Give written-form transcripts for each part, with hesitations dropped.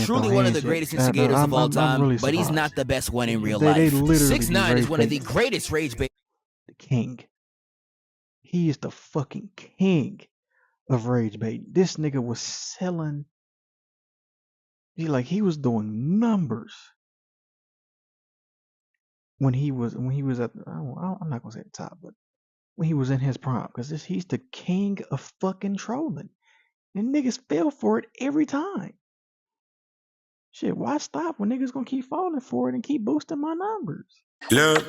Truly one of the greatest instigators of all time, really, but he's not the best one in real life. 6ix9ine is one of the greatest rage baiters. The king. He is the fucking king of rage bait. This nigga was selling. He was doing numbers when he was at. I'm not gonna say the top, but when he was in his prime, because he's the king of fucking trolling, and niggas fell for it every time. Shit, why stop when niggas gonna keep falling for it and keep boosting my numbers? Look.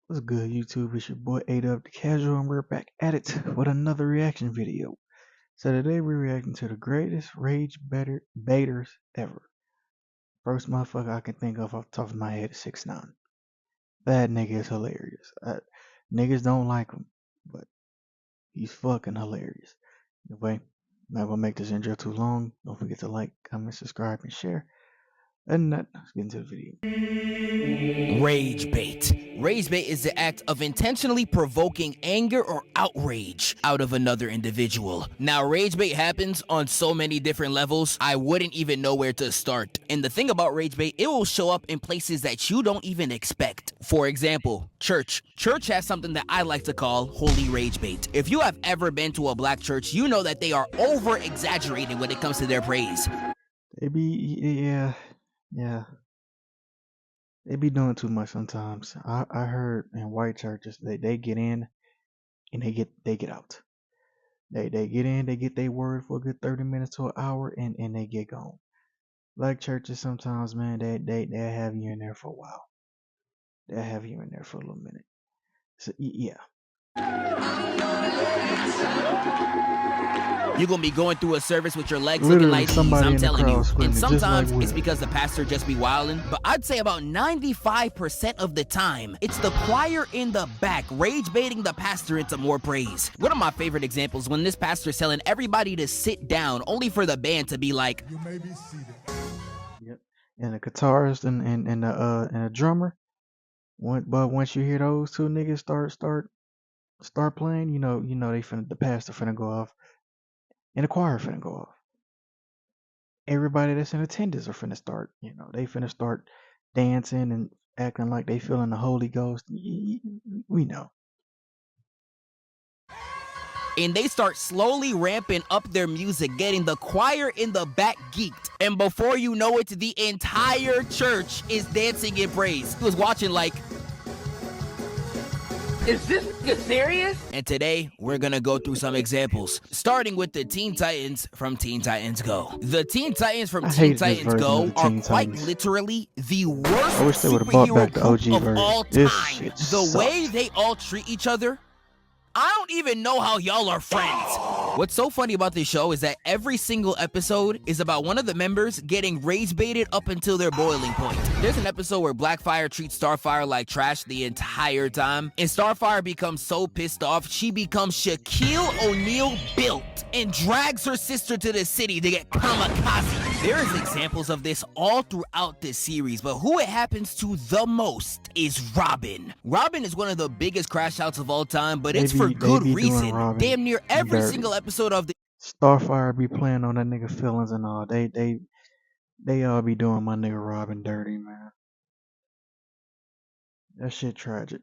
What's good, YouTube? It's your boy A-Dub the Casual, and we're back at it with another reaction video. So today we're reacting to the greatest rage baiters ever. First motherfucker I can think of off the top of my head is 6ix9ine. That nigga is hilarious. Niggas don't like him, but he's fucking hilarious. Anyway, I'm not gonna make this intro too long. Don't forget to like, comment, subscribe, and share. And that, let's get into the video. Rage bait. Rage bait is the act of intentionally provoking anger or outrage out of another individual. Now, rage bait happens on so many different levels, I wouldn't even know where to start. And the thing about rage bait, it will show up in places that you don't even expect. For example, church. Church has something that I like to call holy rage bait. If you have ever been to a black church, you know that they are over-exaggerated when it comes to their praise. They be, yeah. They be doing too much sometimes. I heard in white churches they get in and they get out. They get in, they get their word for a good 30 minutes to an hour, and they get gone. Black churches sometimes, man, they have you in there for a while. They'll have you in there for a little minute. So yeah. You're gonna be going through a service with your legs looking like these, I'm telling you. And sometimes it's because the pastor just be wildin', but I'd say about 95% of the time, it's the choir in the back rage baiting the pastor into more praise. One of my favorite examples when this pastor's telling everybody to sit down, only for the band to be like, "You may be seated." Yep. And the guitarist and the drummer. But once you hear those two niggas start playing, you know the pastor finna go off. And the choir finna go off. Everybody that's in attendance are finna start, they finna start dancing and acting like they feeling the Holy Ghost. We know. And they start slowly ramping up their music, getting the choir in the back geeked. And before you know it, the entire church is dancing in praise. He was watching like, is this serious? And today, we're gonna go through some examples, starting with the Teen Titans from Teen Titans Go. The Teen Titans from Teen Titans Go are quite literally the worst superhero group of all time. The way they all treat each other, I don't even know how y'all are friends. What's so funny about this show is that every single episode is about one of the members getting rage baited up until their boiling point. There's an episode where Blackfire treats Starfire like trash the entire time, and Starfire becomes so pissed off, she becomes Shaquille O'Neal built and drags her sister to the city to get kamikaze. There is examples of this all throughout this series, but who it happens to the most is Robin. Robin is one of the biggest crash outs of all time, but it's for good reason. Damn near every single episode of the Starfire be playing on that nigga feelings and all. They all be doing my nigga Robin dirty, man. That shit tragic.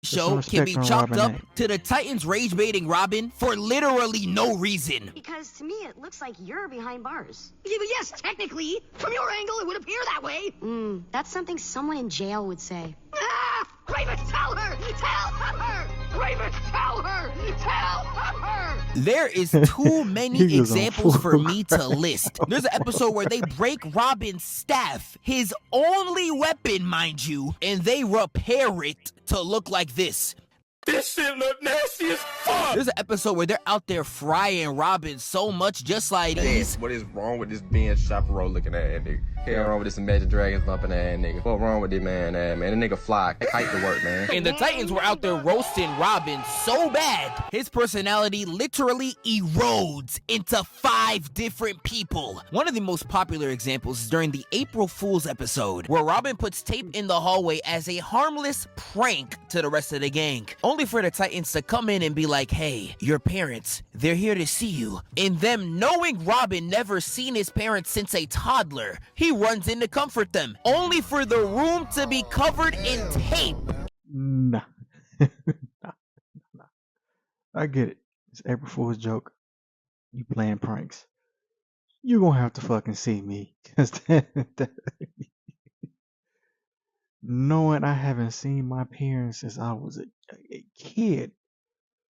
Show can be chalked up to the Titans rage baiting Robin for literally no reason. Because to me it looks like you're behind bars. Yeah, but yes, technically, from your angle it would appear that way. That's something someone in jail would say. Ah! Raven, tell her! Tell her! Raven, tell her! Tell her! There is too many examples for me to list. There's an episode where they break Robin's staff, his only weapon, mind you, and they repair it to look like this. This shit look nasty as fuck. There's an episode where they're out there frying Robin so much, just like this. What is wrong with this Ben Chaperone looking at nigga? Hell wrong with this Imagine Dragons bumping ass nigga. What wrong with this man, man? The nigga fly. Kite to work, man. And the Titans were out there roasting Robin so bad, his personality literally erodes into 5 different people. One of the most popular examples is during the April Fool's episode, where Robin puts tape in the hallway as a harmless prank to the rest of the gang, only for the Titans to come in and be like, hey, your parents, they're here to see you. And them knowing Robin never seen his parents since a toddler, he runs in to comfort them, only for the room to be covered in tape. Nah. Nah. I get it. It's April Fool's joke. You playing pranks. You gonna have to fucking see me. Knowing I haven't seen my parents since I was a kid.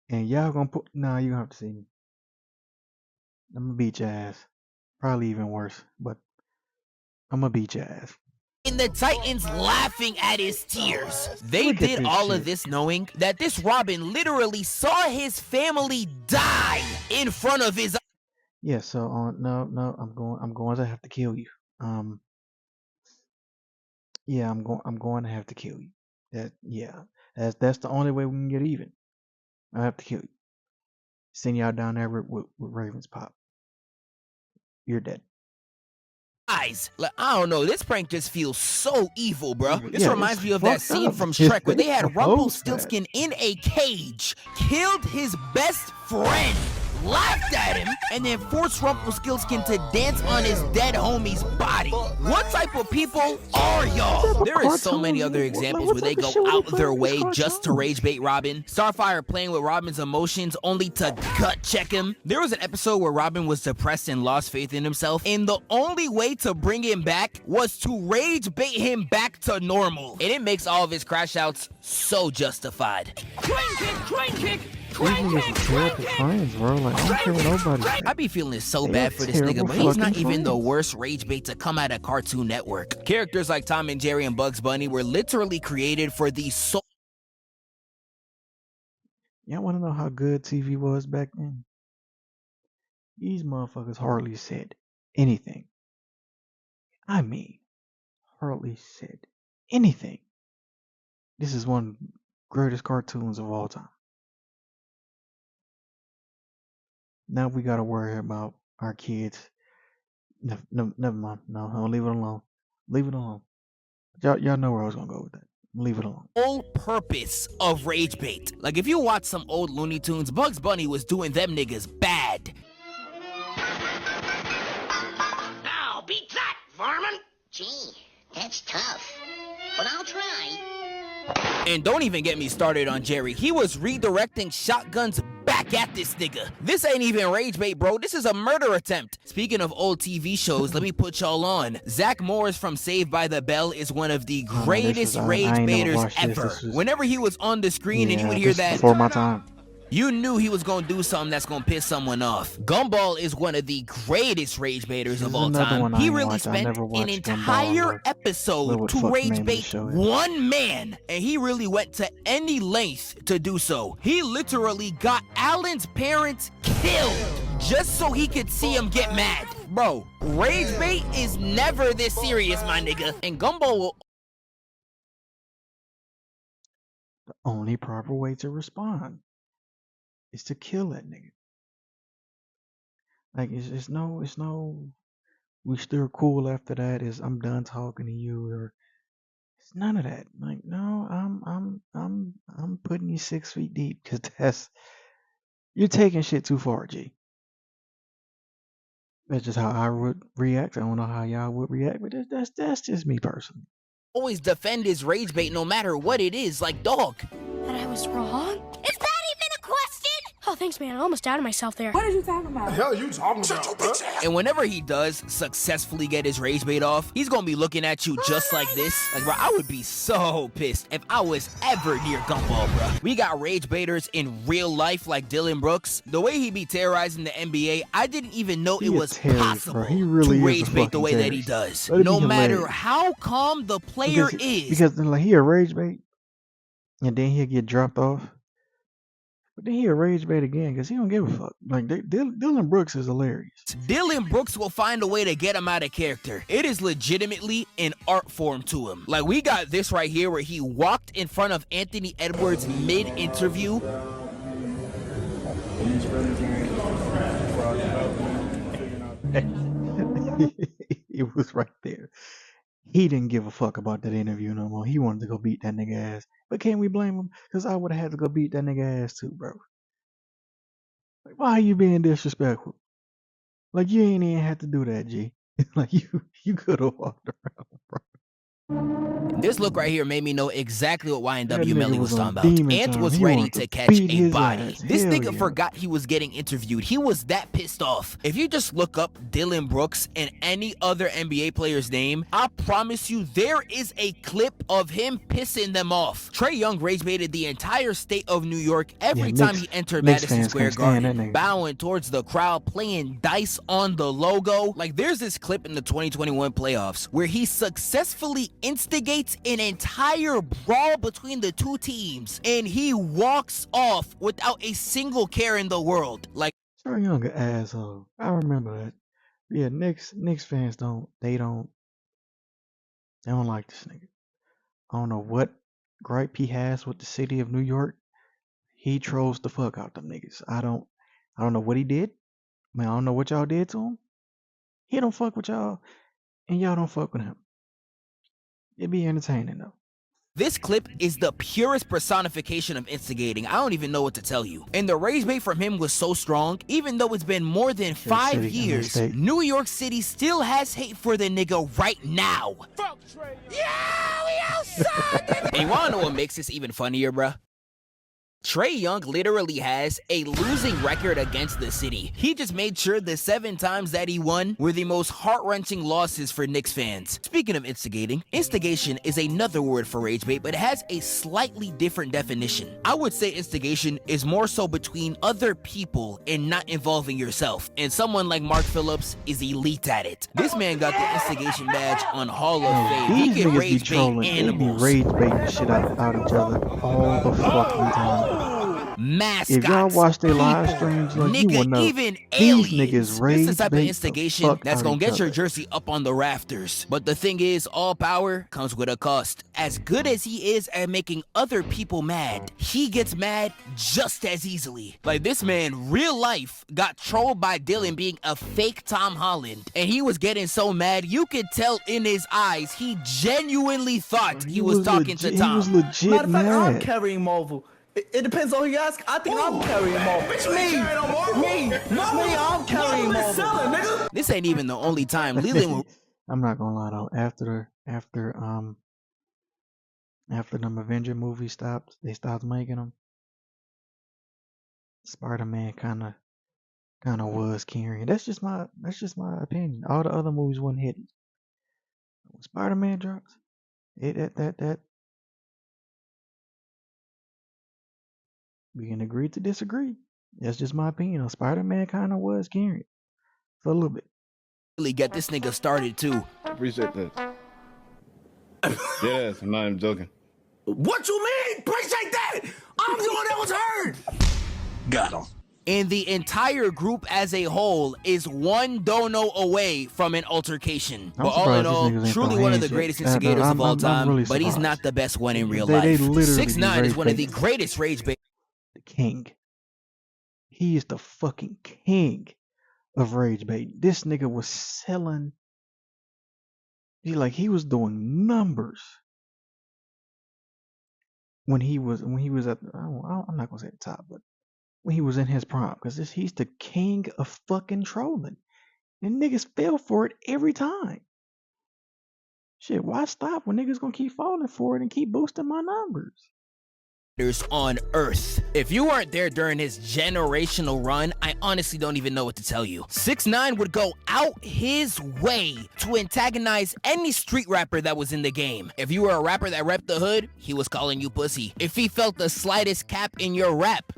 And y'all gonna put... Nah, you gonna have to see me. I'm gonna beat your ass. Probably even worse, but I'm gonna beat your ass. And the Titans laughing at his tears. They did all of this knowing that this Robin literally saw his family die in front of his... Yeah, so no, I'm going to have to kill you. Yeah, I'm going to have to kill you. That's the only way we can get even. I have to kill you. Send y'all down there with Ravens pop. You're dead. Eyes. Like, I don't know, this prank just feels so evil, bro. This Yeah, reminds it's me of that fucked scene up. from Shrek where they It's had Rumpelstiltskin in a cage, killed his best friend, laughed at him, and then forced Rumpelstiltskin to dance on his dead homie's body. What type of people are y'all? There is so many other examples where they go out their way just to rage bait Robin. Starfire playing with Robin's emotions only to gut check him. There was an episode where Robin was depressed and lost faith in himself, and the only way to bring him back was to rage bait him back to normal. And it makes all of his crash outs so justified. These niggas terrible friends, bro. Like, I don't care what nobody says. I be feeling so They bad are for this nigga, terrible but he's not fucking even the friends. worst rage bait to come out of Cartoon Network. Characters like Tom and Jerry and Bugs Bunny were literally created for the soul. Y'all want to know how good TV was back then? These motherfuckers hardly said anything. I mean, hardly said anything. This is one of the greatest cartoons of all time. Now we gotta worry about our kids. No, never mind. No, I'll leave it alone. Leave it alone. Y'all know where I was gonna go with that. Leave it alone. Whole purpose of rage bait. Like if you watch some old Looney Tunes, Bugs Bunny was doing them niggas bad. Now, beat that, Varmin! Gee, that's tough. But I'll try. And don't even get me started on Jerry. He was redirecting shotguns back at this nigga. This ain't even rage bait, bro. This is a murder attempt. Speaking of old TV shows, let me put y'all on. Zach Morris from Saved by the Bell is one of the greatest rage baiters ever. Whenever he was on the screen and you would hear that before my time. You knew he was gonna do something that's gonna piss someone off. Gumball is one of the greatest rage baiters of all time. He really spent an entire episode to rage bait one man, and he really went to any length to do so. He literally got Alan's parents killed just so he could see him get mad. Bro, rage bait is never this serious, my nigga, and Gumball will... The only proper way to respond is to kill that nigga. Like it's no we still cool after that, is I'm done talking to you, or it's none of that. Like, no, I'm putting you 6 feet deep, because that's, you're taking shit too far, G. That's just how I would react. I don't know how y'all would react, but that's just me personally. Always defend his rage bait no matter what it is, like dog. That I was wrong? Is that even a question? Oh, thanks, man. I almost doubted myself there. What are you talking about? The hell you talking about, bro? And whenever he does successfully get his rage bait off, he's gonna be looking at you just like this. Like, bro, I would be so pissed if I was ever near Gumball, bro. We got rage baiters in real life like Dylan Brooks. The way he be terrorizing the NBA, I didn't even know it was possible to rage bait the way that he does. No matter how calm the player is. Because like, he a rage bait, and then he'll get dropped off. But then he'll rage bait again because he don't give a fuck. Like, Dylan Brooks is hilarious. Dylan Brooks will find a way to get him out of character. It is legitimately an art form to him. Like, we got this right here where he walked in front of Anthony Edwards mid-interview. It was right there. He didn't give a fuck about that interview no more. He wanted to go beat that nigga ass. But can't we blame him? Because I would have had to go beat that nigga ass too, bro. Like, why are you being disrespectful? Like, you ain't even had to do that, G. Like, you could have walked around, bro. This look right here made me know exactly what YNW That Melly nigga was was talking on about. demon Ant time. was He ready wanted to to catch beat a his body. ass. This Hell nigga yeah. forgot he was getting interviewed. He was that pissed off. If you just look up Dylan Brooks and any other NBA player's name, I promise you there is a clip of him pissing them off. Trae Young rage baited the entire state of New York every time he entered Madison Square Garden, bowing towards the crowd, playing dice on the logo. Like, there's this clip in the 2021 playoffs where he successfully instigates an entire brawl between the two teams, and he walks off without a single care in the world. Like, Trae Young an asshole. I remember that. Yeah, Knicks fans don't like this nigga. I don't know what gripe he has with the city of New York. He trolls the fuck out them niggas. I don't know what he did. I mean, I don't know what y'all did to him. He don't fuck with y'all, and y'all don't fuck with him. It be entertaining though. this clip is the purest personification of instigating. I don't even know what to tell you. And the rage bait from him was so strong, even though it's been more than 5 years, New York City still has hate for the nigga right now. Fuck Trae. Yeah, we outside. And you wanna know what makes this even funnier, bruh? Trae Young literally has a losing record against the city. He just made sure the 7 times that he won were the most heart-wrenching losses for Knicks fans. Speaking of instigating, instigation is another word for rage bait, but it has a slightly different definition. I would say instigation is more so between other people and not involving yourself, and someone like Mark Phillips is elite at it. This man got the instigation badge on Hall of Fame. He can rage bait animals. They be rage baiting shit out each other all the fucking time. Mascots, if y'all watch their live streams, like, nigga, you will know even these aliens. niggas rage This is the type of bait instigation that's gonna get your other. jersey up on the rafters. But the thing is, all power comes with a cost. As good as he is at making other people mad, he gets mad just as easily. Like, this man, real life, got trolled by Dylan being a fake Tom Holland, and he was getting so mad you could tell in his eyes he genuinely thought he was talking to Tom. He was legit Matter of fact, mad. I'm carrying Marvel. It depends on who you ask. I think I'm carrying Marvel. Me, I'm carrying Marvel. This ain't even the only time Leland I'm not gonna lie though. After them Avenger movies they stopped making them. Spider-Man kind of was carrying. That's just my opinion. All the other movies wasn't hitting. When Spider-Man drops, that we can agree to disagree. That's just my opinion. Spider-Man kind of was carrying for a little bit. really get this nigga started too. Appreciate that. Yes, I'm not even joking. What you mean? Appreciate that. I'm the one that was hurt. Got him. And the entire group as a whole is one dono away from an altercation. But all in all, truly one of the greatest instigators of all time, really but he's not the best one in real They life. literally 6ix9ine is rage one of the bait. greatest rage bait. The king. He is the fucking king of rage bait. This nigga was selling. He was doing numbers when he was at. I'm not gonna say the top, but when he was in his prime, because he's the king of fucking trolling, and niggas fell for it every time. Shit, why stop when niggas gonna keep falling for it and keep boosting my numbers? On Earth. If you weren't there during his generational run, I honestly don't even know what to tell you. 6ix9ine would go out his way to antagonize any street rapper that was in the game. If you were a rapper that repped the hood, he was calling you pussy. If he felt the slightest cap in your rap,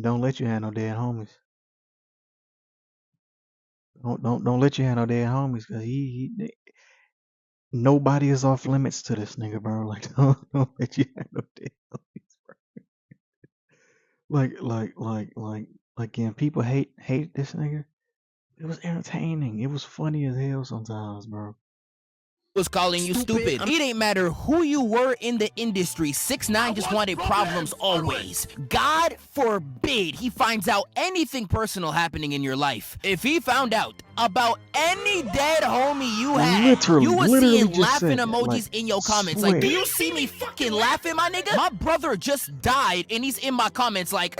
Don't let you have no dead homies. Don't let you have no dead homies, cause nobody is off limits to this nigga, bro. Like, don't let you have no dead homies, bro. Again, people hate this nigga. It was entertaining. It was funny as hell sometimes, bro. Was calling you stupid. It ain't matter who you were in the industry. 6ix9ine just wanted problems always. God forbid he finds out anything personal happening in your life. If he found out about any dead homie you had, you was seeing laughing emojis in your comments. Like, do you see me fucking laughing, my nigga? My brother just died and he's in my comments like...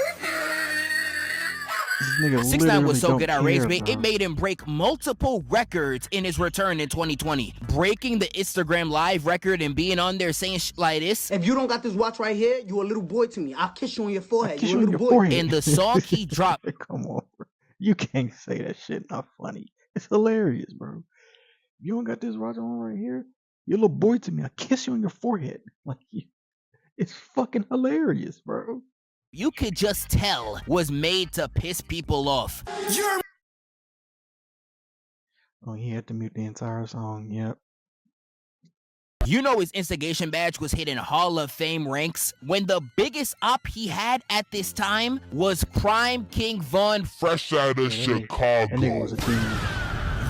6ix9ine was so good at rage bait, it made him break multiple records in his return in 2020. Breaking the Instagram live record and being on there saying shit like this. If you don't got this watch right here, you a little boy to me. I'll kiss you on your forehead. You a little boy. And the song he dropped. Come on, bro. You can't say that shit not funny. It's hilarious, bro. You don't got this watch on right here? You're a little boy to me. I'll kiss you on your forehead. Like, it's fucking hilarious, bro. You could just tell was made to piss people off. Oh, he had to mute the entire song. Yep. You know his instigation badge was hitting Hall of Fame ranks when the biggest op he had at this time was Prime King Von fresh out of Chicago. That nigga was a king.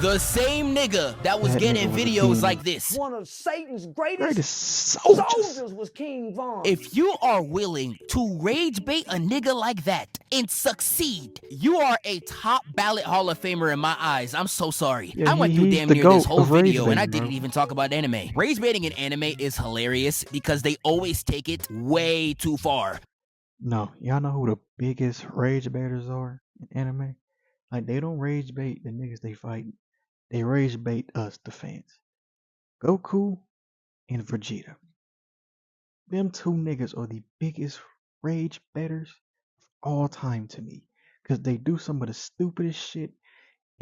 The same nigga that was getting videos like this. One of Satan's greatest soldiers was King Von. If you are willing to rage bait a nigga like that and succeed, you are a top ballot Hall of Famer in my eyes. I'm so sorry. Yeah, I went through damn near this whole video and I didn't bro. even talk about anime. Rage baiting in anime is hilarious because they always take it way too far. No, y'all know who the biggest rage baiters are in anime? Like, they don't rage bait the niggas they fighting. They rage bait us, the fans. Goku and Vegeta. Them two niggas are the biggest rage baiters of all time to me. Because they do some of the stupidest shit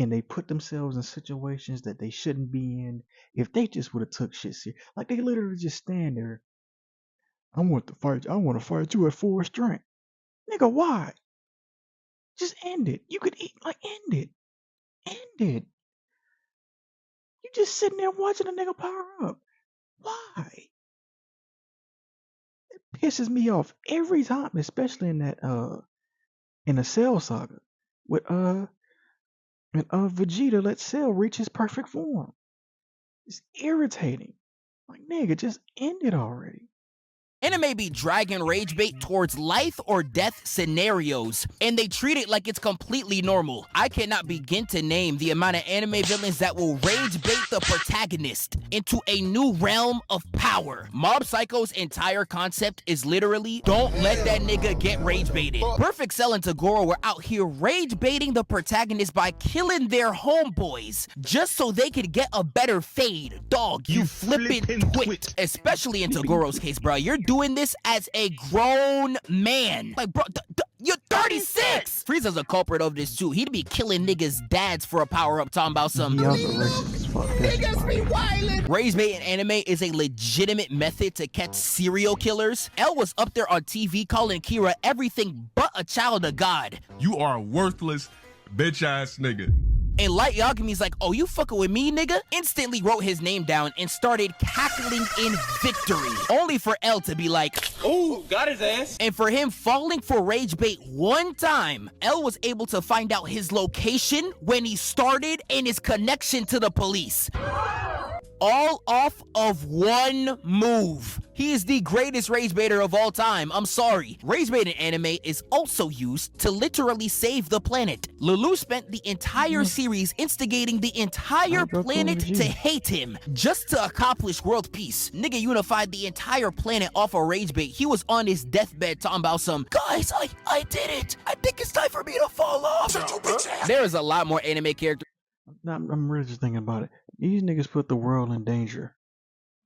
and they put themselves in situations that they shouldn't be in. If they just would have took shit serious. Like, they literally just stand there. I want to fight you at full strength. Nigga, why? Just end it. You could end it. End it. You just sitting there watching a nigga power up. Why? It pisses me off every time, especially in that in the Cell saga. With Vegeta lets Cell reach his perfect form. It's irritating. Like, nigga, just end it already. Anime be dragging rage bait towards life or death scenarios, and they treat it like it's completely normal. I cannot begin to name the amount of anime villains that will rage bait the protagonist into a new realm of power. Mob Psycho's entire concept is literally, don't let that nigga get rage baited. Perfect Cell and Tagoro were out here rage baiting the protagonist by killing their homeboys, just so they could get a better fade. Dog, you flippin' twit. Especially in Tagoro's case, bro. You're doing this as a grown man. Like, bro, you're 36! Frieza's a culprit of this too. He'd be killing niggas' dads for a power-up talking about some... Niggas be wildin'. Rage bait in anime is a legitimate method to catch serial killers. L was up there on TV calling Kira everything but a child of God. You are a worthless, bitch-ass nigga. And Light Yagumi's like, oh, you fucking with me, nigga? Instantly wrote his name down and started cackling in victory. Only for L to be like, oh, got his ass. And for him falling for rage bait one time, L was able to find out his location, when he started, and his connection to the police. All off of one move. He is the greatest rage baiter of all time. I'm sorry. Rage bait in anime is also used to literally save the planet. Lulu spent the entire series instigating the entire planet to hate him just to accomplish world peace. Nigga unified the entire planet off of rage bait. He was on his deathbed talking about some, guys, I did it. I think it's time for me to fall off. There is a lot more anime characters. I'm really just thinking about it. These niggas put the world in danger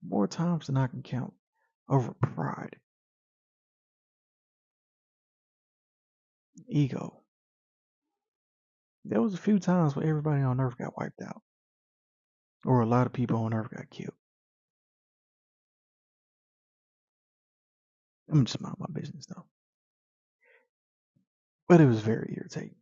more times than I can count over pride, ego. There was a few times where everybody on Earth got wiped out, or a lot of people on Earth got killed. I'm just mind my business though. But it was very irritating.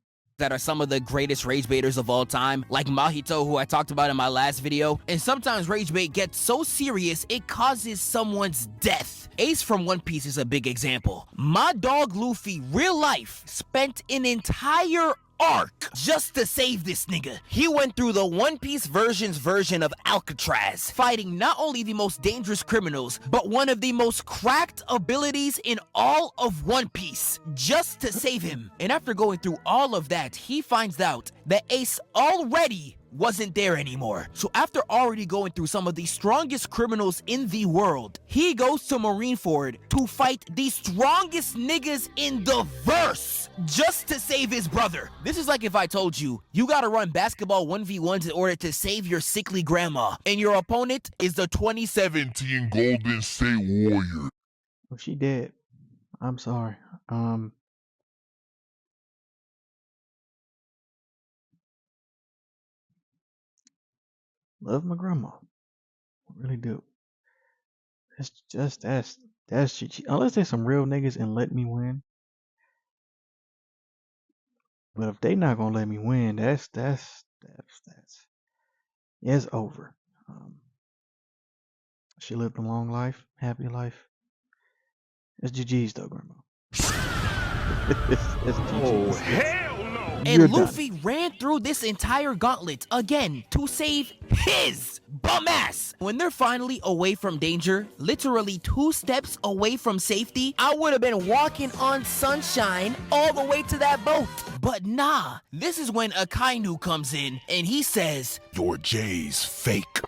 that are some of the greatest rage baiters of all time, like Mahito, who I talked about in my last video. And sometimes rage bait gets so serious it causes someone's death. Ace from One Piece is a big example. My dog Luffy, real life, spent an entire arc just to save this nigga. He went through the One Piece version of Alcatraz, fighting not only the most dangerous criminals, but one of the most cracked abilities in all of One Piece, just to save him. And after going through all of that, he finds out that Ace already wasn't there anymore. So after already going through some of the strongest criminals in the world, he goes to Marineford to fight the strongest niggas in the verse just to save his brother. This is like if I told you, you gotta run basketball 1v1s in order to save your sickly grandma, and your opponent is the 2017 Golden State Warrior. Well, she dead. I'm sorry. Love my grandma. I really do. That's GG. Unless there's some real niggas and let me win. But if they not gonna let me win, that's it's over. She lived a long life, happy life. It's GG's though, grandma. it's GG's. Oh, hell no! And Luffy ran through this entire gauntlet again to save his bum ass. When they're finally away from danger, literally 2 steps away from safety, I would have been walking on sunshine all the way to that boat. But nah, this is when Akainu comes in and he says, "Your J's fake."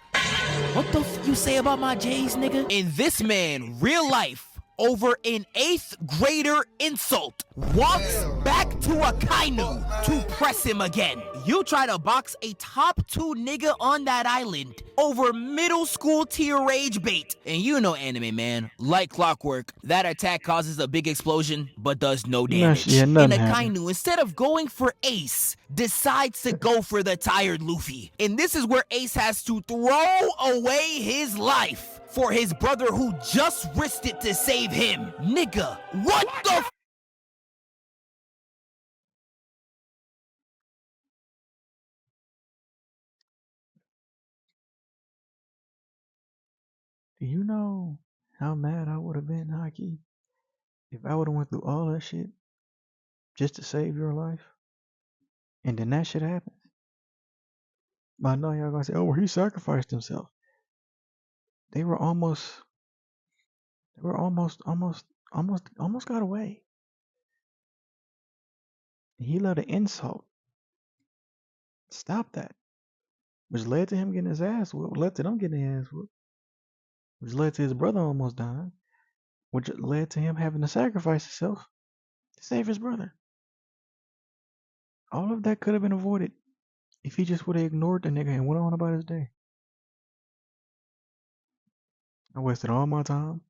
What the f you say about my J's, nigga? And this man, real life, over an 8th grader insult, walks back to Akainu to press him again. You try to box a top 2 nigga on that island over middle school tier rage bait. And you know anime, man, like clockwork, that attack causes a big explosion but does no damage. And Akainu, instead of going for Ace, decides to go for the tired Luffy. And this is where Ace has to throw away his life for his brother who just risked it to save him. Nigga, what the f— Do you know how mad I would have been, Haki, if I would have went through all that shit just to save your life, and then that shit happens? But I know y'all gonna say, "Oh, well, he sacrificed himself." They were almost got away. He let an insult stop that, which led to him getting his ass whooped, led to them getting their ass whooped, which led to his brother almost dying, which led to him having to sacrifice himself to save his brother. All of that could have been avoided if he just would have ignored the nigga and went on about his day. I wasted all my time,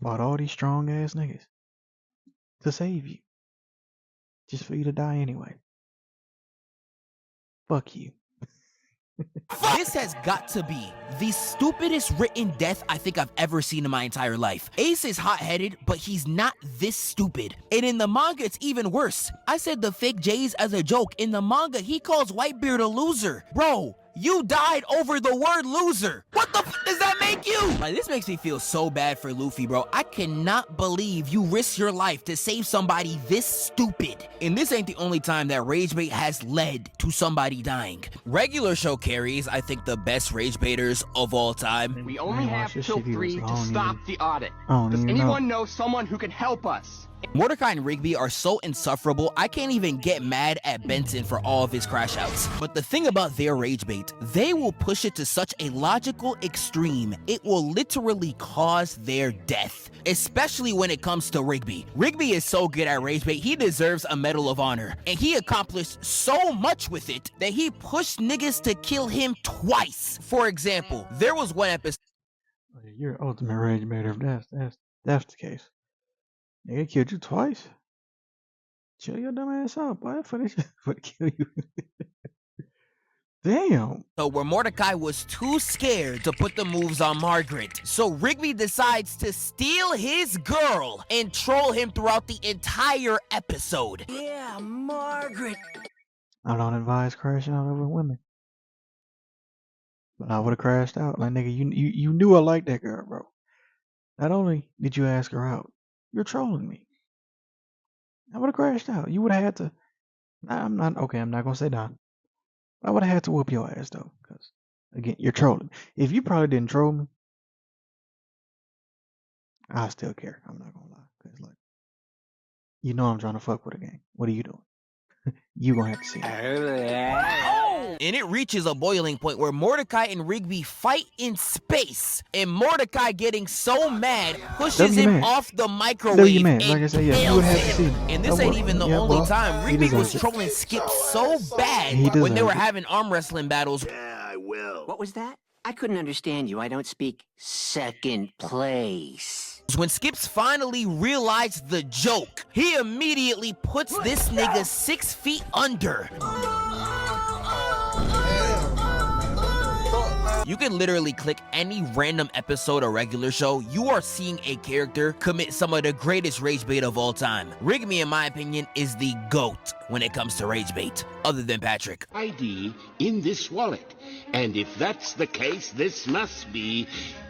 fought all these strong ass niggas to save you, just for you to die anyway. Fuck you. This has got to be the stupidest written death I think I've ever seen in my entire life. Ace is hot-headed, but he's not this stupid. And in the manga, it's even worse. I said the fake J's as a joke. In the manga, he calls Whitebeard a loser. Bro, you died over the word loser. What the f does that make you? Like, this makes me feel so bad for Luffy, bro. I cannot believe you risked your life to save somebody this stupid. And this ain't the only time that rage bait has led to somebody dying. Regular show carries, I think, the best rage baiters of all time. We only have till 3 to stop the audit. Does anyone know someone who can help us? Mordecai and Rigby are so insufferable, I can't even get mad at Benson for all of his crash outs. But the thing about their rage bait, they will push it to such a logical extreme, it will literally cause their death. Especially when it comes to Rigby. Rigby is so good at rage bait, he deserves a Medal of Honor. And he accomplished so much with it that he pushed niggas to kill him twice. For example, there was one episode— You're ultimate rage baiter if that's the case. They killed you twice. Chill your dumb ass out, boy. For they kill you. Damn. So where Mordecai was too scared to put the moves on Margaret, so Rigby decides to steal his girl and troll him throughout the entire episode. Yeah, Margaret. I don't advise crashing out over women. But I would have crashed out. Like, nigga, you knew I liked that girl, bro. Not only did you ask her out, you're trolling me. I would have crashed out. You would have had to. Nah, I'm not gonna say nah. I would have had to whoop your ass though, because again, you're trolling. If you probably didn't troll me, I still care. I'm not gonna lie, because like, you know I'm trying to fuck with a gang. What are you doing? You gonna have to see. And it reaches a boiling point where Mordecai and Rigby fight in space, and Mordecai getting so mad pushes him off the microwave and like I said, yeah, you kills would have to see. him. And this ain't even the only time. Rigby was trolling Skip so bad when they were having arm wrestling battles. Yeah, I will. What was that? I couldn't understand you. I don't speak second place. When Skips finally realized the joke, he immediately puts this nigga 6 feet under. You can literally click any random episode or regular show, you are seeing a character commit some of the greatest rage bait of all time. Rigby, in my opinion, is the GOAT when it comes to rage bait, other than Patrick. ID in this wallet. And if that's the case, this must be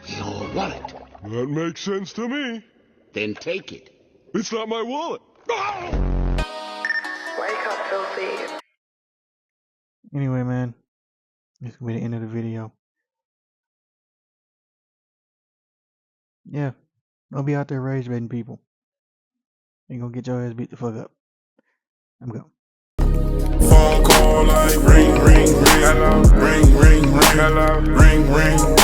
your wallet. That makes sense to me. Then take it. It's not my wallet. Wake up, filthy. Anyway, man, this will be the end of the video. Yeah, don't be out there rage baiting people. Ain't gonna get your ass beat the fuck up. I'm gone. Phone call like ring, ring, ring. Hello. Ring, ring, ring. Hello. Ring, ring.